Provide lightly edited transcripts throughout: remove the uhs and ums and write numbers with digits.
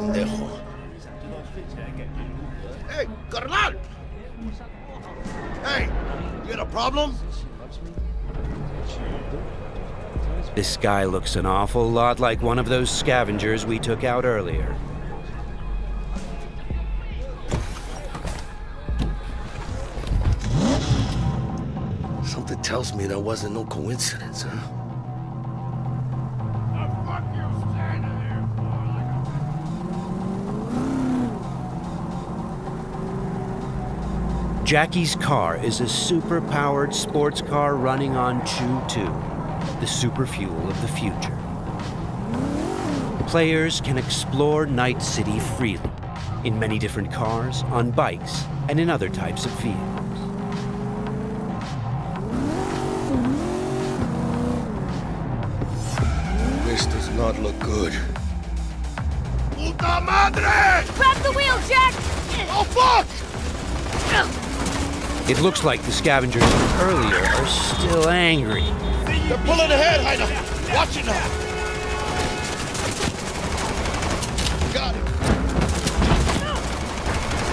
pendejo. Hey, carnal! Hey, you got a problem? This guy looks an awful lot like one of those scavengers we took out earlier. Something tells me that wasn't no coincidence, huh? Jackie's car is a super-powered sports car running on Chew-2, the super fuel of the future. Players can explore Night City freely, in many different cars, on bikes, and in other types of vehicles. This does not look good. Puta madre! Grab the wheel, Jack! Oh, fuck! It looks like the scavengers from earlier are still angry. They're pulling ahead, Heiner. Watch it now. Got it.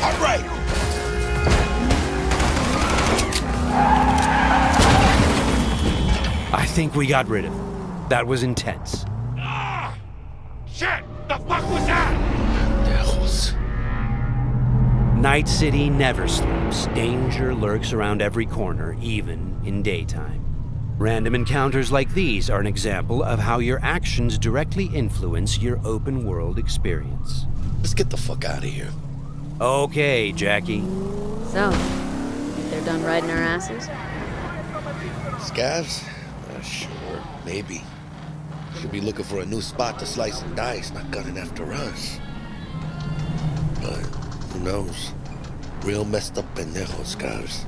All right. I think we got rid of him. That was intense. Ah! Shit! The fuck was that? Pendejos. Night City never sleeps. Danger lurks around every corner, even in daytime. Random encounters like these are an example of how your actions directly influence your open world experience. Let's get the fuck out of here. Okay, Jackie. So, think they're done riding our asses? Scavs? Sure, maybe. Should be looking for a new spot to slice and dice, not gunning after us. But who knows? Real messed up pendejos, Scavs.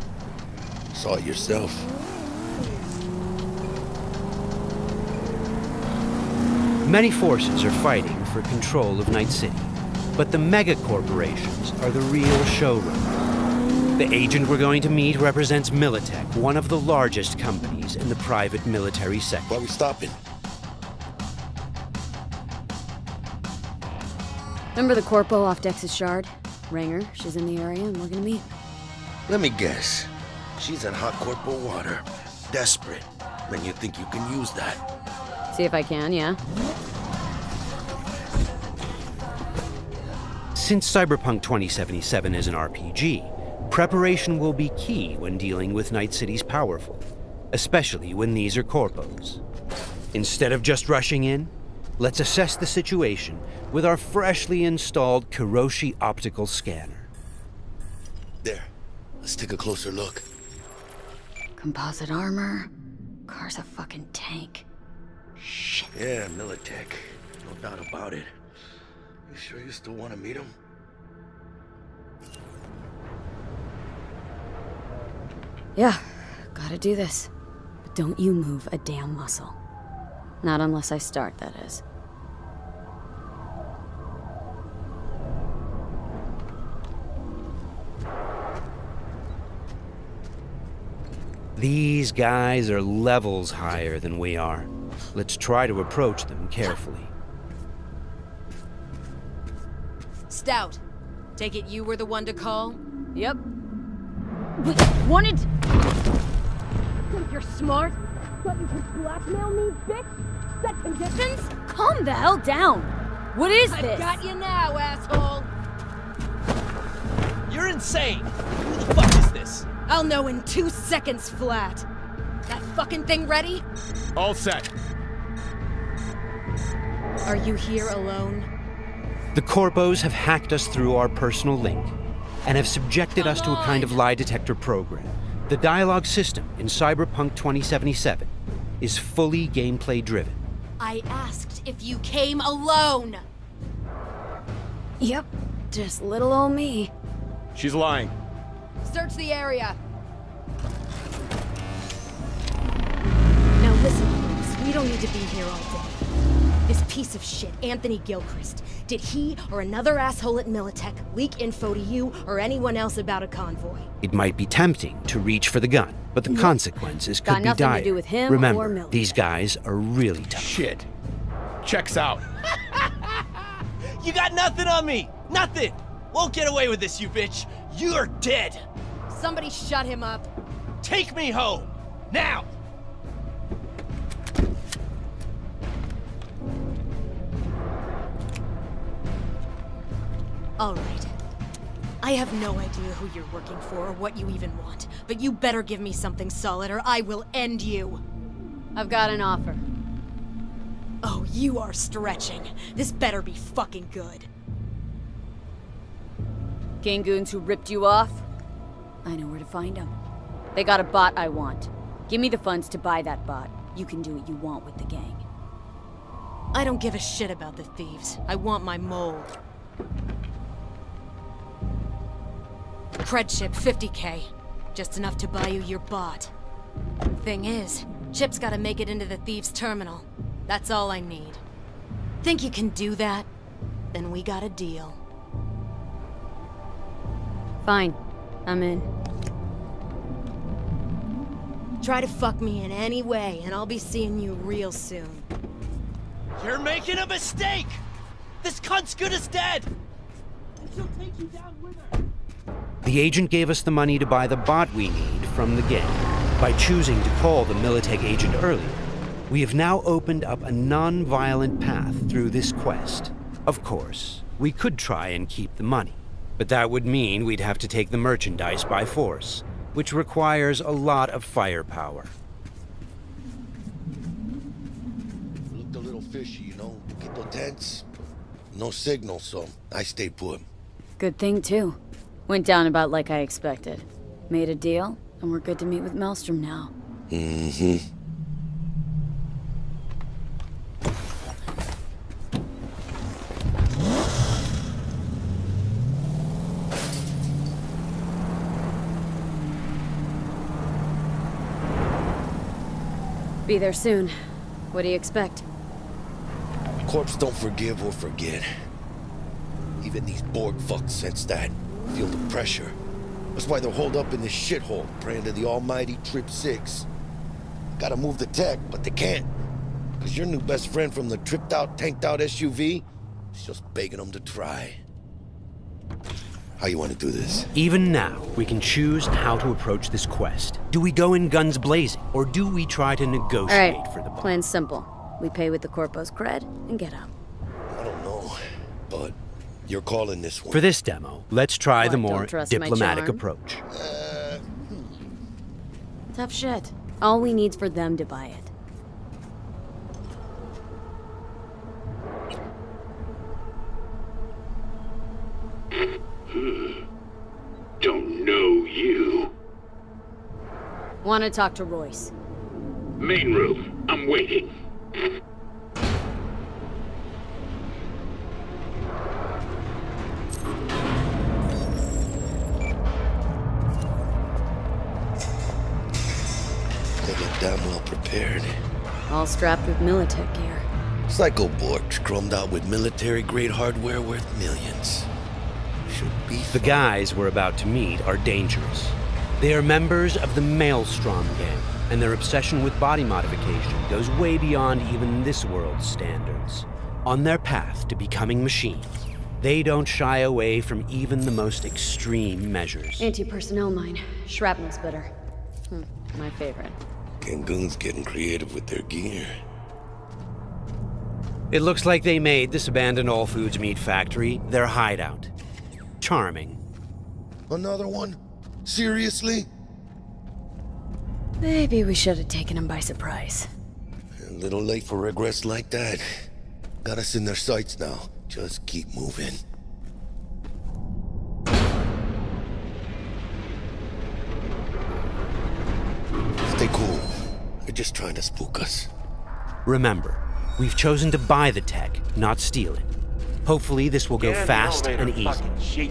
Saw it yourself. Many forces are fighting for control of Night City, but the mega corporations are the real showrunners. The agent we're going to meet represents Militech, one of the largest companies in the private military sector. Why are we stopping? Remember the corpo off Dex's shard? Rang her, she's in the area and we're gonna meet. Let me guess. She's in hot corporal water. Desperate. Then you think you can use that. See if I can, yeah? Since Cyberpunk 2077 is an RPG, preparation will be key when dealing with Night City's powerful, especially when these are corpos. Instead of just rushing in, let's assess the situation with our freshly installed Kiroshi optical scanner. There. Let's take a closer look. Composite armor. Car's a fucking tank. Shit. Yeah, Militech. No doubt about it. You sure you still want to meet him? Yeah, gotta do this. But don't you move a damn muscle. Not unless I start, that is. These guys are levels higher than we are. Let's try to approach them carefully. Stout, take it you were the one to call? Yep. Wanted... Think you're smart? Thought you could blackmail me, bitch? Set conditions? Calm the hell down! What is this? I've got you now, asshole! You're insane! Who the fuck is this? I'll know in 2 seconds flat. That fucking thing ready? All set. Are you here alone? The corpos have hacked us through our personal link and have subjected us to a kind of lie detector program. The dialogue system in Cyberpunk 2077 is fully gameplay driven. I asked if you came alone! Yep, just little old me. She's lying. Search the area. Now listen, folks, we don't need to be here all day. This piece of shit, Anthony Gilchrist, did he or another asshole at Militech leak info to you or anyone else about a convoy? It might be tempting to reach for the gun, but the consequences Got could be nothing dire. to do with him or Remember, Militech. these guys are really tough. Shit. Checks out. You got nothing on me! Nothing! Won't get away with this, you bitch! You're dead! Somebody shut him up. Take me home! Now! All right. I have no idea who you're working for or what you even want, but you better give me something solid or I will end you. I've got an offer. Oh, you are stretching. This better be fucking good. Gang goons who ripped you off? I know where to find them. They got a bot I want. Give me the funds to buy that bot. You can do what you want with the gang. I don't give a shit about the thieves. I want my mold. Cred chip, 50K. Just enough to buy you your bot. Thing is, Chip's gotta make it into the thieves' terminal. That's all I need. Think you can do that? Then we got a deal. Fine. I'm in. Try to fuck me in any way, and I'll be seeing you real soon. You're making a mistake! This cunt's good as dead! And she'll take you down with her! The agent gave us the money to buy the bot we need from the gang. By choosing to call the Militech agent earlier, we have now opened up a non-violent path through this quest. Of course, we could try and keep the money, but that would mean we'd have to take the merchandise by force, which requires a lot of firepower. Looked a little fishy, you know, a little tense. No signal, so I stayed put. Good thing, too. Went down about like I expected. Made a deal, and we're good to meet with Maelstrom now. Mm-hmm. Be there soon. What do you expect? Corps don't forgive or forget. Even these Borg fucks sense that. Feel the pressure. That's why they're holed up in this shithole, praying to the almighty Trip 6. Gotta move the tech, but they can't. Cause your new best friend from the tripped out, tanked out SUV is just begging them to try. How you want to do this? Even now, we can choose how to approach this quest. Do we go in guns blazing, or do we try to negotiate for the bot? Plan's simple. We pay with the Corpo's cred and get out. I don't know, but you're calling this one. For this demo, let's try the What, more don't trust my diplomatic charm? approach. Tough shit. All we need's for them to buy it. Don't know you. Want to talk to Royce. Main room. I'm waiting. They look damn well prepared. All strapped with Militech gear. Psycho Borgs chromed out with military-grade hardware worth millions. Should be The guys we're about to meet are dangerous. They are members of the Maelstrom gang, and their obsession with body modification goes way beyond even this world's standards. On their path to becoming machines, they don't shy away from even the most extreme measures. Anti-personnel mine. Shrapnel splitter. My favorite. Gangoon's getting creative with their gear. It looks like they made this abandoned all foods meat factory their hideout. Charming. Another one? Seriously? Maybe we should have taken him by surprise. A little late for regrets like that. Got us in their sights now. Just keep moving. Stay cool. They're just trying to spook us. Remember, we've chosen to buy the tech, not steal it. Hopefully this will go fast and easy.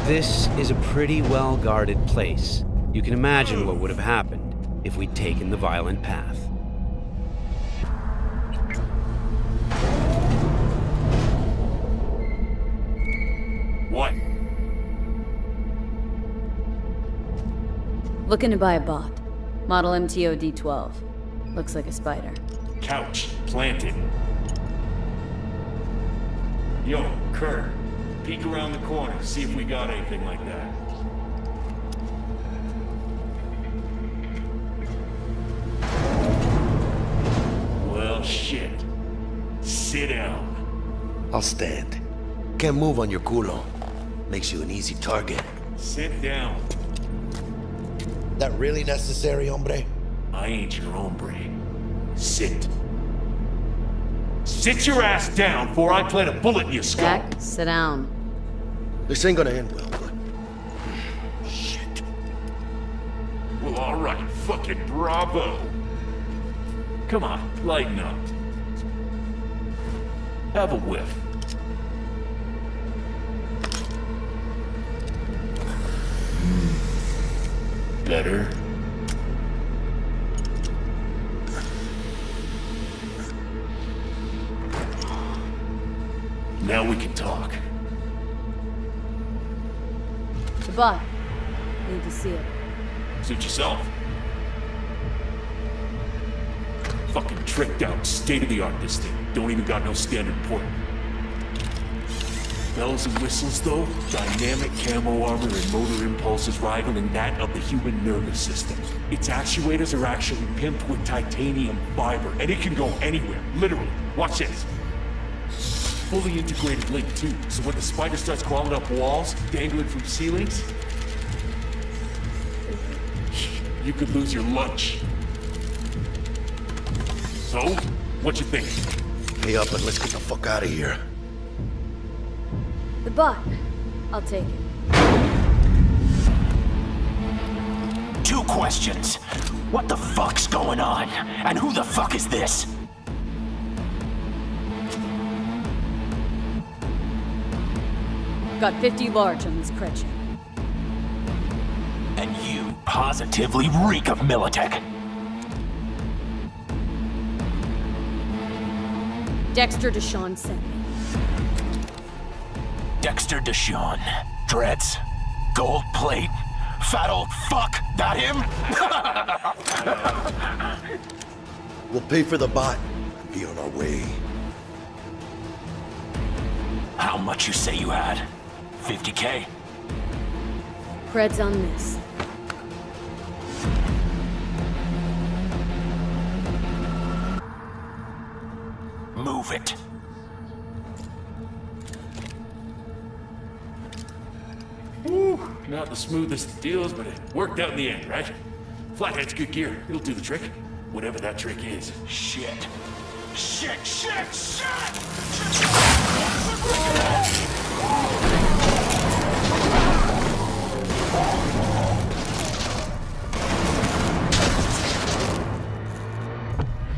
This is a pretty well-guarded place. You can imagine what would have happened if we'd taken the violent path. What? Looking to buy a bot. Model MTO D12. Looks like a spider. Couch planted. Yo, Kurt, peek around the corner, see if we got anything like that. Well, shit. Sit down. I'll stand. Can't move on your culo. Makes you an easy target. Sit down. That really necessary, hombre? I ain't your hombre. Sit. Sit your ass down before I plant a bullet in your skull. Jack, sit down. This ain't gonna end well, but... Shit. Well, alright, fucking bravo. Come on, lighten up. Have a whiff. Better. Now we can talk. The butt. Need to see it. Suit yourself. Fucking tricked out, state-of-the-art this thing. Don't even got no standard port. Bells and whistles though, dynamic camo armor and motor impulses rivaling that of the human nervous system. Its actuators are actually pimped with titanium fiber, and it can go anywhere, literally. Watch this. Fully integrated link too, so when the spider starts crawling up walls, dangling from ceilings, you could lose your lunch. So, what you think? Pay up and let's get the fuck out of here. The butt. I'll take it. 2 questions. What the fuck's going on? And who the fuck is this? Got 50 large on this Kretchen. And you positively reek of Militech. Dexter Deshawn sent me. Dexter Deshawn. Dreads. Gold plate. Fat old fuck. That him? We'll pay for the bot. Be on our way. How much you say you had? 50K? Creds on this. Move it. Woo, not the smoothest of deals, but it worked out in the end, right? Flathead's good gear. It'll do the trick. Whatever that trick is. Shit. Shit, shit, shit!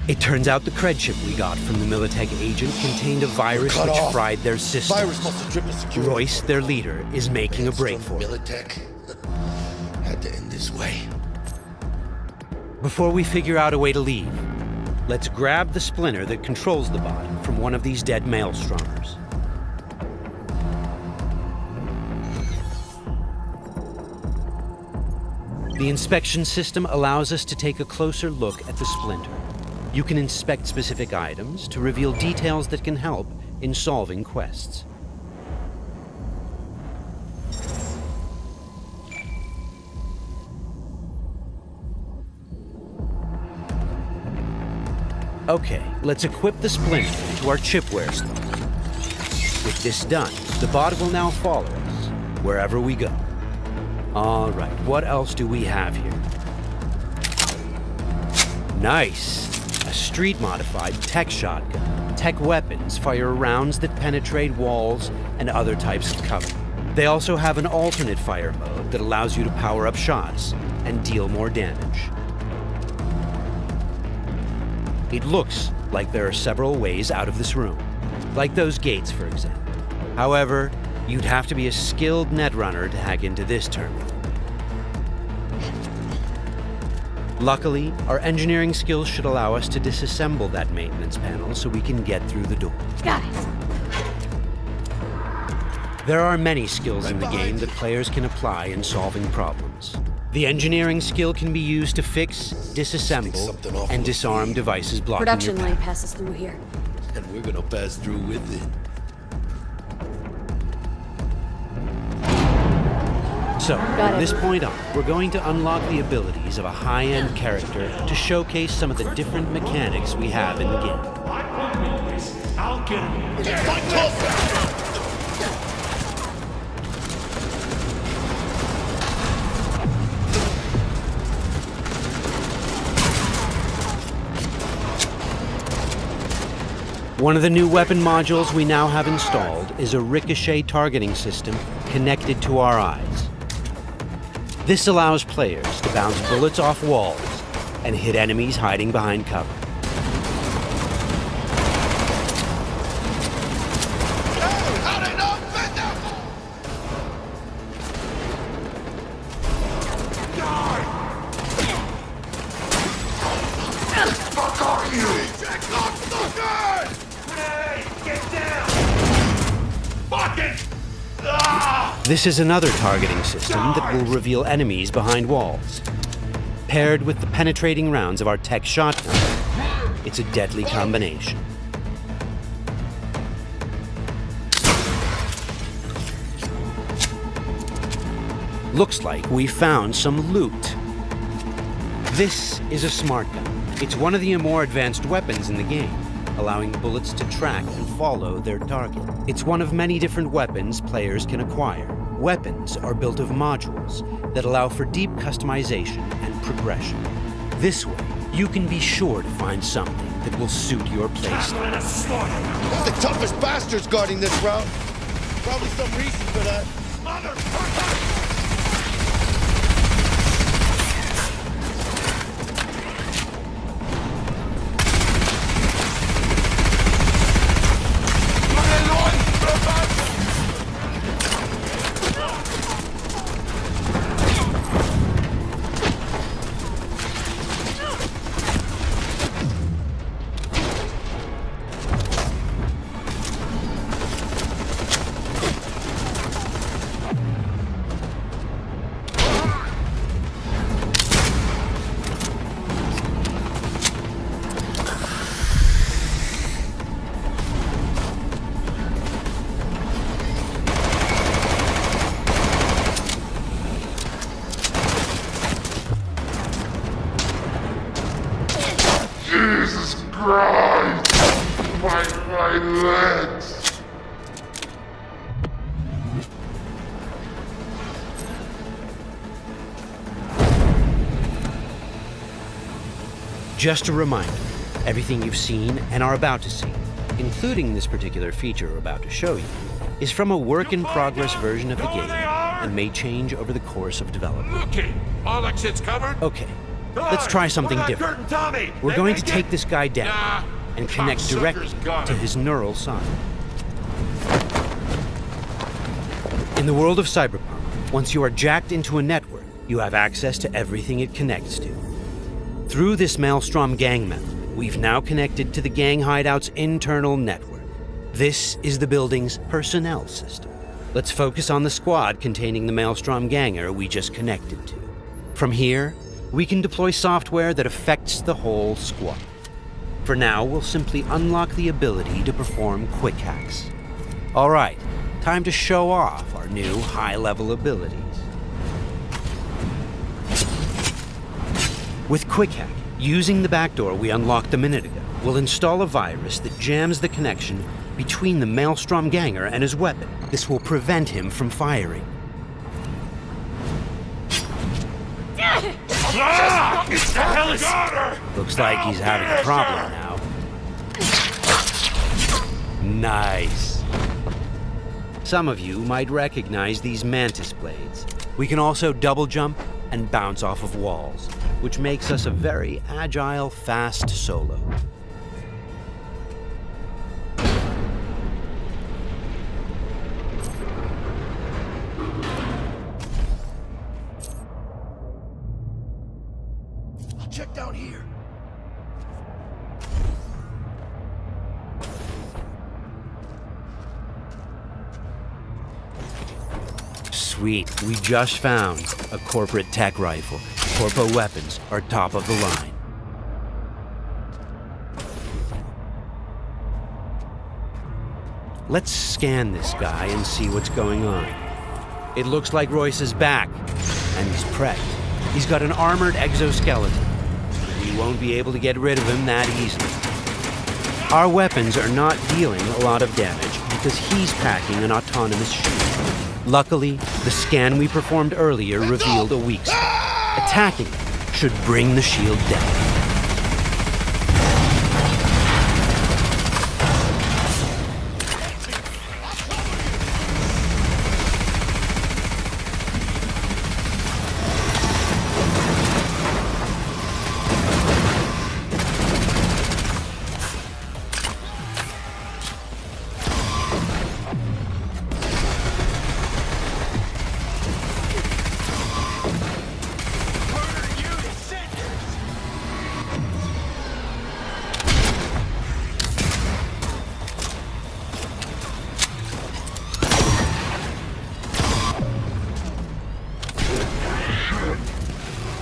It turns out the cred chip we got from the Militech agent contained a virus Cut which off. fried their system. Virus must have tripped the security. Royce, their leader, is making a break for it. Militech had to end this way. Before we figure out a way to leave, let's grab the splinter that controls the bot from one of these dead maelstromers. The inspection system allows us to take a closer look at the splinter. You can inspect specific items to reveal details that can help in solving quests. Okay, let's equip the splinter to our chipware slot. With this done, the bot will now follow us wherever we go. All right, what else do we have here? Nice! A street-modified tech shotgun. Tech weapons fire rounds that penetrate walls and other types of cover. They also have an alternate fire mode that allows you to power up shots and deal more damage. It looks like there are several ways out of this room, like those gates, for example. However, you'd have to be a skilled netrunner to hack into this terminal. Luckily, our engineering skills should allow us to disassemble that maintenance panel so we can get through the door. Got it. There are many skills in the game that players can apply in solving problems. The engineering skill can be used to fix, disassemble, and disarm devices blocking Production your lane path. passes through here. And we're gonna pass through with it. So, Got from it. this point on, we're going to unlock the abilities of a high-end character to showcase some of the different mechanics we have in the game. I'll get him. One of the new weapon modules we now have installed is a ricochet targeting system connected to our eyes. This allows players to bounce bullets off walls and hit enemies hiding behind cover. This is another targeting system that will reveal enemies behind walls. Paired with the penetrating rounds of our tech shotgun, it's a deadly combination. Looks like we found some loot. This is a smart gun. It's one of the more advanced weapons in the game, allowing bullets to track and follow their target. It's one of many different weapons players can acquire. Weapons are built of modules that allow for deep customization and progression. This way, you can be sure to find something that will suit your playstyle. The toughest bastards guarding this route. Probably some reason for that. Motherfucker! Jesus Christ! My legs! Just a reminder, everything you've seen and are about to see, including this particular feature we're about to show you, is from a work-in-progress version of the game and may change over the course of development. Okay, all exits covered. Okay, let's try something different. We're going to take this guy down and connect directly to his neural sign. In the world of Cyberpunk, once you are jacked into a network, you have access to everything it connects to. Through this Maelstrom gang member, we've now connected to the gang hideout's internal network. This is the building's personnel system. Let's focus on the squad containing the Maelstrom ganger we just connected to. From here, we can deploy software that affects the whole squad. For now, we'll simply unlock the ability to perform quick hacks. All right, time to show off our new high-level abilities. With Quick Hack, using the backdoor we unlocked a minute ago, we'll install a virus that jams the connection between the Maelstrom ganger and his weapon. This will prevent him from firing. Looks like he's having a problem now. Nice. Some of you might recognize these mantis blades. We can also double jump and bounce off of walls, which makes us a very agile, fast solo. I'll check down here. Sweet, we just found a corporate tech rifle. Corpo weapons are top of the line. Let's scan this guy and see what's going on. It looks like Royce is back, and he's prepped. He's got an armored exoskeleton. We won't be able to get rid of him that easily. Our weapons are not dealing a lot of damage because he's packing an autonomous shield. Luckily, the scan we performed earlier revealed a weak spot. Attacking it should bring the shield down.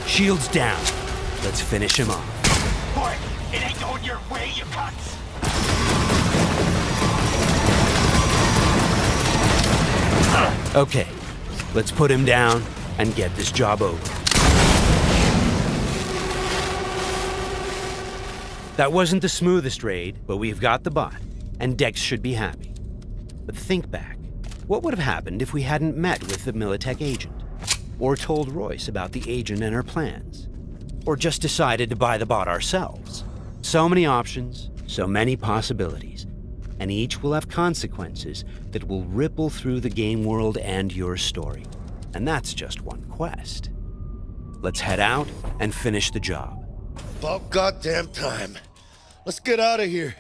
Shield's down. Let's finish him off. Boy, it ain't going your way, you cunts! Okay, let's put him down and get this job over. That wasn't the smoothest raid, but we've got the bot, and Dex should be happy. But think back. What would have happened if we hadn't met with the Militech agent? Or told Royce about the agent and her plans? Or just decided to buy the bot ourselves? So many options, so many possibilities, and each will have consequences that will ripple through the game world and your story. And that's just one quest. Let's head out and finish the job. About goddamn time. Let's get out of here.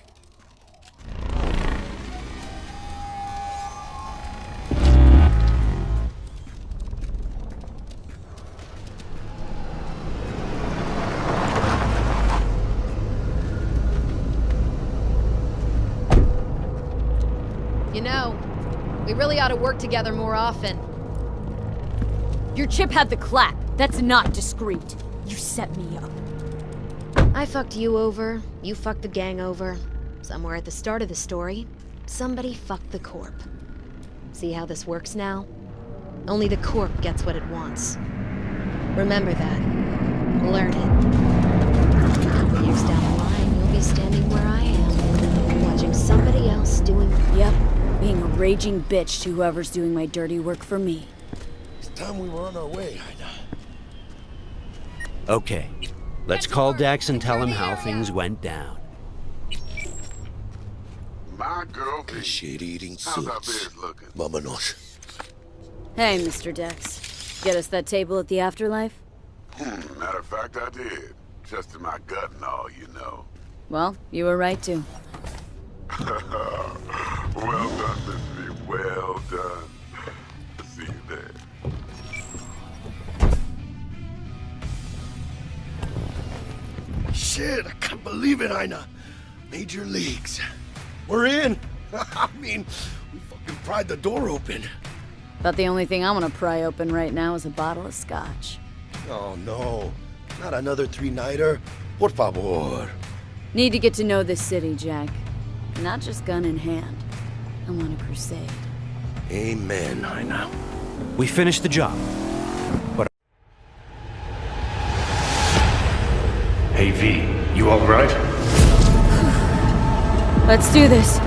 You know, we really ought to work together more often. Your chip had the clap. That's not discreet. You set me up. I fucked you over, you fucked the gang over. Somewhere at the start of the story, somebody fucked the Corp. See how this works now? Only the Corp gets what it wants. Remember that. Learn it. A couple years down the line, you'll be standing where I am, watching somebody else doing... Yep, being a raging bitch to whoever's doing my dirty work for me. It's time we were on our way, Ida. Okay, let's call Dex and tell him how things went down. My girl, Shit-eating how's our suits. biz looking? Vámonos. Hey, Mr. Dex. Get us that table at the afterlife? Matter of fact, I did. Just in my gut and all, you know. Well, you were right to. Well done, Miss V. Well done. See you there. Shit, I can't believe it, Ina. Major leagues. We're in. I mean, we fucking pried the door open. But the only thing I want to pry open right now is a bottle of scotch. Oh, no. Not another three-nighter. Por favor. Need to get to know this city, Jack. Not just gun in hand. I'm on a crusade. Amen, Ina. We finished the job. But Hey V, you alright? Let's do this.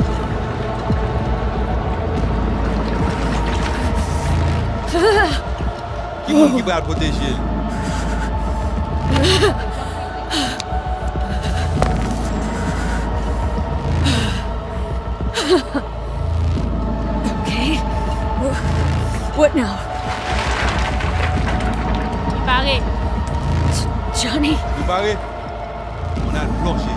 Keep out with this shit. Okay. What now? Paré. Johnny? You paré? On a planché.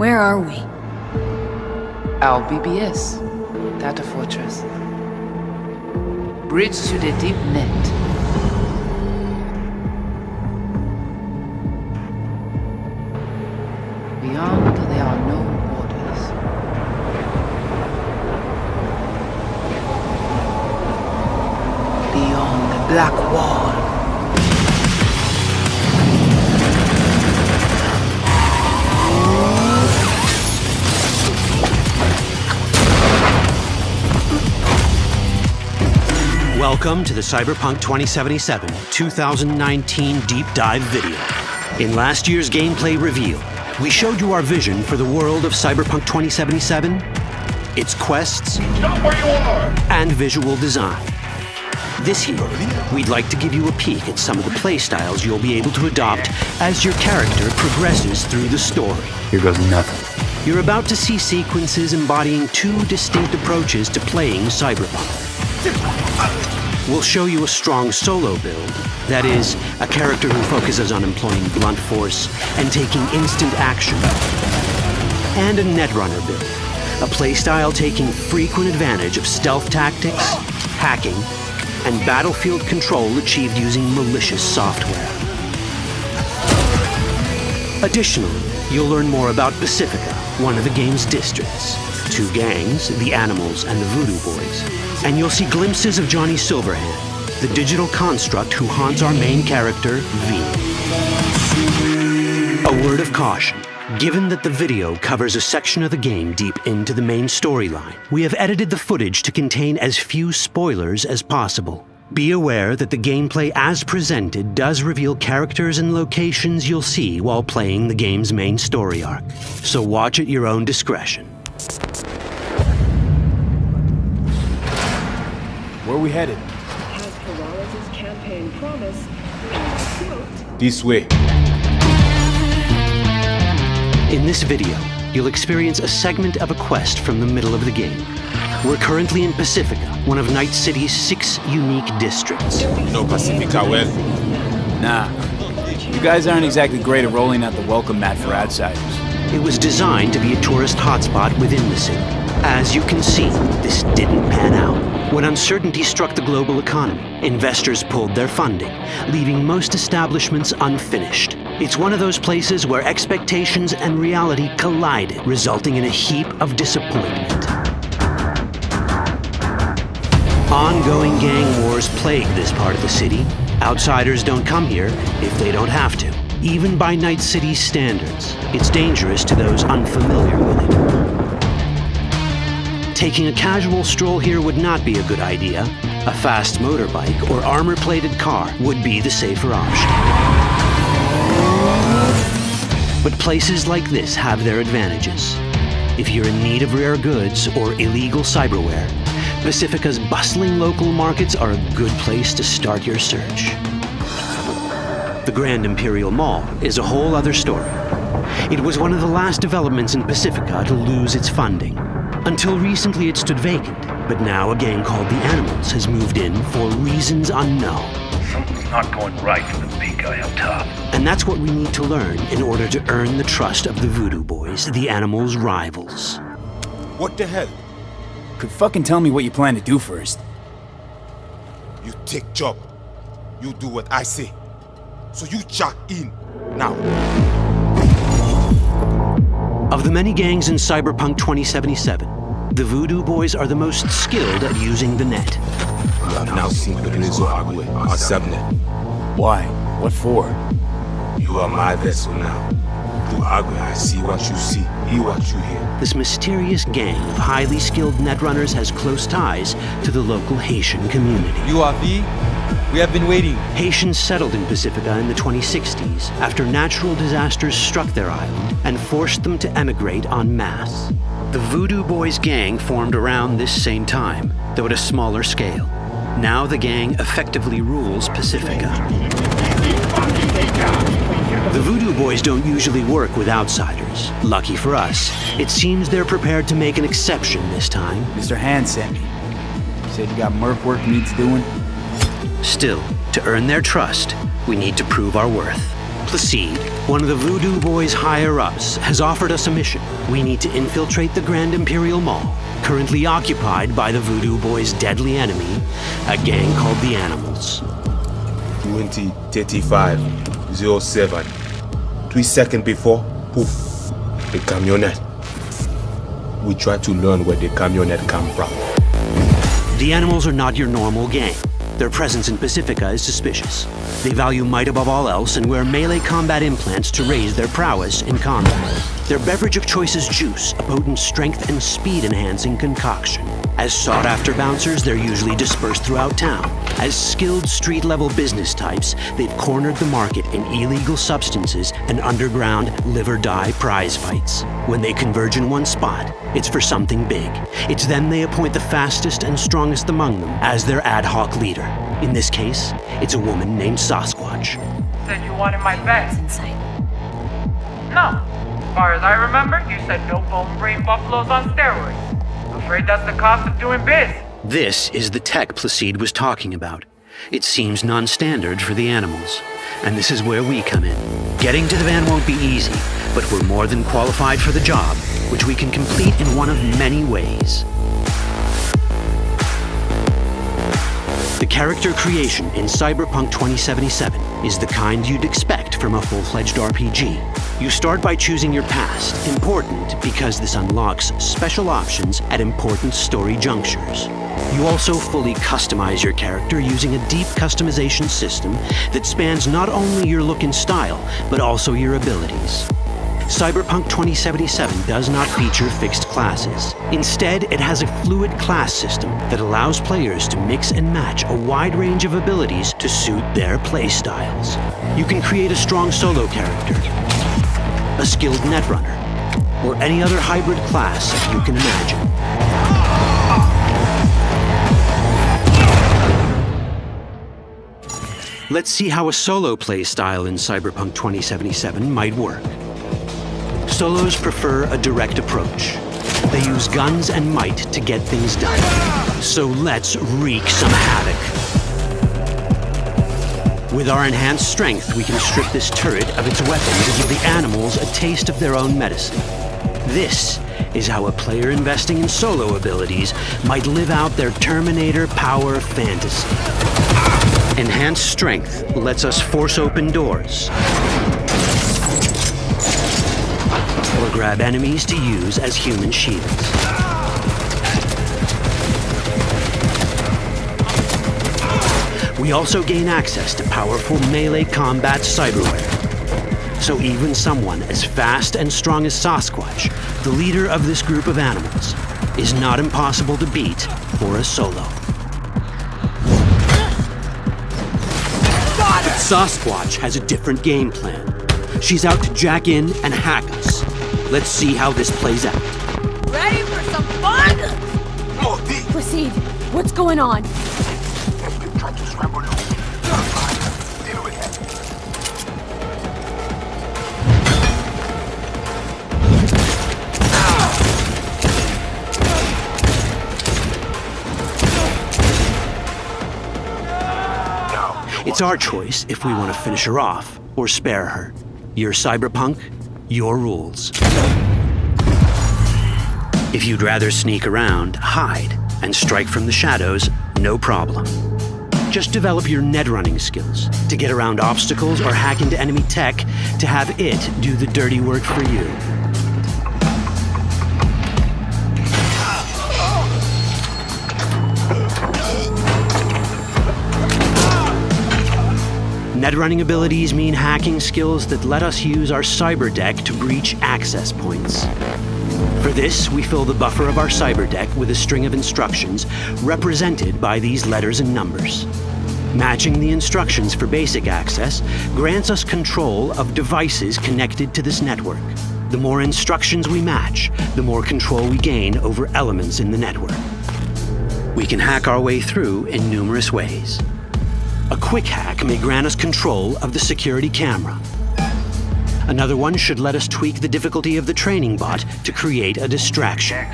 Where are we? Al BBS. data fortress. Bridge to the deep net. Beyond, there are no borders. Beyond the black wall. Welcome to the Cyberpunk 2077 2019 Deep Dive video. In last year's gameplay reveal, we showed you our vision for the world of Cyberpunk 2077, its quests, and visual design. This year, we'd like to give you a peek at some of the playstyles you'll be able to adopt as your character progresses through the story. Here goes nothing. You're about to see sequences embodying two distinct approaches to playing Cyberpunk. We'll show you a strong solo build, that is, a character who focuses on employing blunt force and taking instant action, and a netrunner build, a playstyle taking frequent advantage of stealth tactics, hacking, and battlefield control achieved using malicious software. Additionally, you'll learn more about Pacifica, one of the game's districts, two gangs, the Animals and the Voodoo Boys, and you'll see glimpses of Johnny Silverhand, the digital construct who haunts our main character, V. A word of caution. Given that the video covers a section of the game deep into the main storyline, we have edited the footage to contain as few spoilers as possible. Be aware that the gameplay as presented does reveal characters and locations you'll see while playing the game's main story arc, so watch at your own discretion. Where are we headed? This way. In this video, you'll experience a segment of a quest from the middle of the game. We're currently in Pacifica, one of Night City's 6 unique districts. You know Pacifica well? Nah. You guys aren't exactly great at rolling out the welcome mat for outsiders. It was designed to be a tourist hotspot within the city. As you can see, this didn't pan out. When uncertainty struck the global economy, investors pulled their funding, leaving most establishments unfinished. It's one of those places where expectations and reality collided, resulting in a heap of disappointment. Ongoing gang wars plague this part of the city. Outsiders don't come here if they don't have to. Even by Night City's standards, it's dangerous to those unfamiliar with it. Taking a casual stroll here would not be a good idea. A fast motorbike or armor-plated car would be the safer option. But places like this have their advantages. If you're in need of rare goods or illegal cyberware, Pacifica's bustling local markets are a good place to start your search. The Grand Imperial Mall is a whole other story. It was one of the last developments in Pacifica to lose its funding. Until recently it stood vacant, but now a gang called the Animals has moved in for reasons unknown. Something's not going right for the big guy up top. And that's what we need to learn in order to earn the trust of the Voodoo Boys, the Animals' rivals. What the hell? Could fucking tell me what you plan to do first. You take job. You do what I say. So you jack in now. Of the many gangs in Cyberpunk 2077, the Voodoo Boys are the most skilled at using the net. You have now seen Perlezo Agwe, our subnet. Why? What for? You are my vessel now. Through Agwe, I see what you see, hear what you hear. This mysterious gang of highly skilled netrunners has close ties to the local Haitian community. You are V? We have been waiting. Haitians settled in Pacifica in the 2060s after natural disasters struck their island and forced them to emigrate en masse. The Voodoo Boys gang formed around this same time, though at a smaller scale. Now the gang effectively rules Pacifica. The Voodoo Boys don't usually work with outsiders. Lucky for us, it seems they're prepared to make an exception this time. Mr. Hand sent me. Said you got merc work needs doing. Still, to earn their trust, we need to prove our worth. Placide, one of the Voodoo Boys' higher-ups, has offered us a mission. We need to infiltrate the Grand Imperial Mall, currently occupied by the Voodoo Boys' deadly enemy, a gang called the Animals. 20:35:07. 3 seconds before, poof, the camionette. We try to learn where the camionette come from. The Animals are not your normal gang. Their presence in Pacifica is suspicious. They value might above all else and wear melee combat implants to raise their prowess in combat. Their beverage of choice is juice, a potent strength and speed-enhancing concoction. As sought-after bouncers, they're usually dispersed throughout town. As skilled street-level business types, they've cornered the market in illegal substances and underground live-or-die prize fights. When they converge in one spot, it's for something big. It's then they appoint the fastest and strongest among them as their ad hoc leader. In this case, it's a woman named Sasquatch. Said you wanted my vet. Inside. No. As far as I remember, you said no bone brain buffaloes on steroids. Afraid that's the cost of doing biz. This is the tech Placide was talking about. It seems non-standard for the Animals. And this is where we come in. Getting to the van won't be easy, but we're more than qualified for the job, which we can complete in one of many ways. The character creation in Cyberpunk 2077 is the kind you'd expect from a full-fledged RPG. You start by choosing your past, important because this unlocks special options at important story junctures. You also fully customize your character using a deep customization system that spans not only your look and style, but also your abilities. Cyberpunk 2077 does not feature fixed classes. Instead, it has a fluid class system that allows players to mix and match a wide range of abilities to suit their playstyles. You can create a strong solo character, a skilled netrunner, or any other hybrid class you can imagine. Let's see how a solo playstyle in Cyberpunk 2077 might work. Solos prefer a direct approach. They use guns and might to get things done. So let's wreak some havoc. With our enhanced strength, we can strip this turret of its weapon to give the Animals a taste of their own medicine. This is how a player investing in solo abilities might live out their Terminator power fantasy. Enhanced strength lets us force open doors, or grab enemies to use as human shields. We also gain access to powerful melee combat cyberware. So even someone as fast and strong as Sasquatch, the leader of this group of animals, is not impossible to beat for a solo. But Sasquatch has a different game plan. She's out to jack in and hack us. Let's see how this plays out. Ready for some fun? Proceed. What's going on? Try to scramble loose. Deal with it. It's our choice if we want to finish her off or spare her. You're Cyberpunk, your rules. If you'd rather sneak around, hide, and strike from the shadows, no problem. Just develop your netrunning skills to get around obstacles or hack into enemy tech to have it do the dirty work for you. Netrunning abilities mean hacking skills that let us use our cyber deck to breach access points. For this, we fill the buffer of our cyber deck with a string of instructions represented by these letters and numbers. Matching the instructions for basic access grants us control of devices connected to this network. The more instructions we match, the more control we gain over elements in the network. We can hack our way through in numerous ways. A quick hack may grant us control of the security camera. Another one should let us tweak the difficulty of the training bot to create a distraction.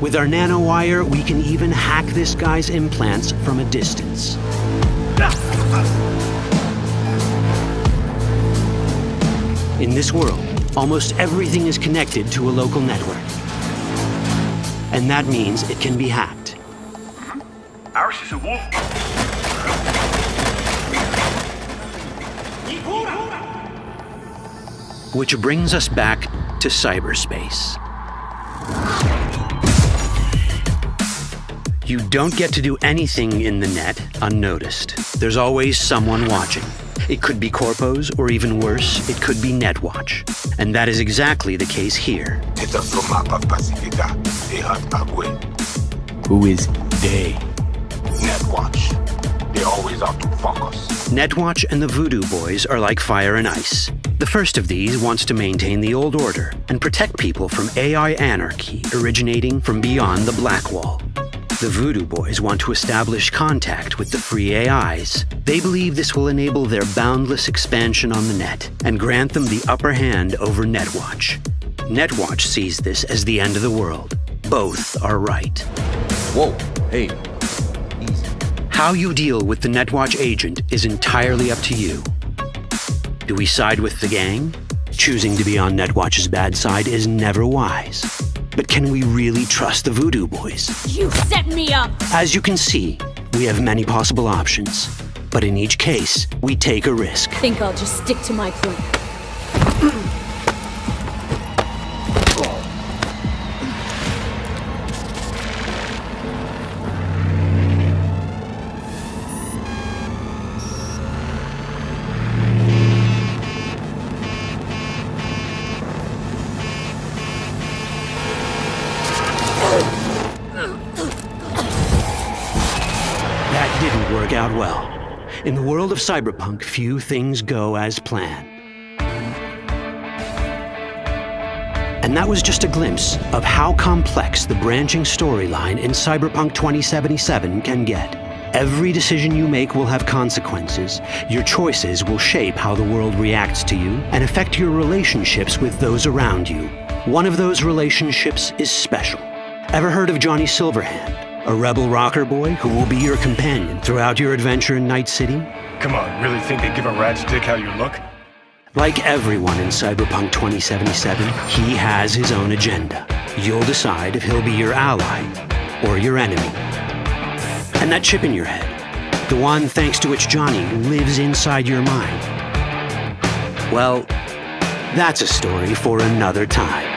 With our nanowire, we can even hack this guy's implants from a distance. In this world, almost everything is connected to a local network. And that means it can be hacked. Ours is a wolf. Which brings us back to cyberspace. You don't get to do anything in the net unnoticed. There's always someone watching. It could be corpos, or even worse, it could be Netwatch. And that is exactly the case here. Who is they? Netwatch. They always out to fuck us. Netwatch and the Voodoo Boys are like fire and ice. The first of these wants to maintain the old order and protect people from AI anarchy originating from beyond the Black Wall. The Voodoo Boys want to establish contact with the free AIs. They believe this will enable their boundless expansion on the net and grant them the upper hand over Netwatch. Netwatch sees this as the end of the world. Both are right. Whoa, hey. How you deal with the Netwatch agent is entirely up to you. Do we side with the gang? Choosing to be on Netwatch's bad side is never wise. But can we really trust the Voodoo Boys? You set me up! As you can see, we have many possible options. But in each case, we take a risk. Think I'll just stick to my plan. Out well. In the world of cyberpunk, few things go as planned. And that was just a glimpse of how complex the branching storyline in Cyberpunk 2077 can get. Every decision you make will have consequences. Your choices will shape how the world reacts to you and affect your relationships with those around you. One of those relationships is special. Ever heard of Johnny Silverhand? A rebel rocker boy who will be your companion throughout your adventure in Night City? Come on, really think they give a rat's dick how you look? Like everyone in Cyberpunk 2077, he has his own agenda. You'll decide if he'll be your ally or your enemy. And that chip in your head, the one thanks to which Johnny lives inside your mind, well, that's a story for another time.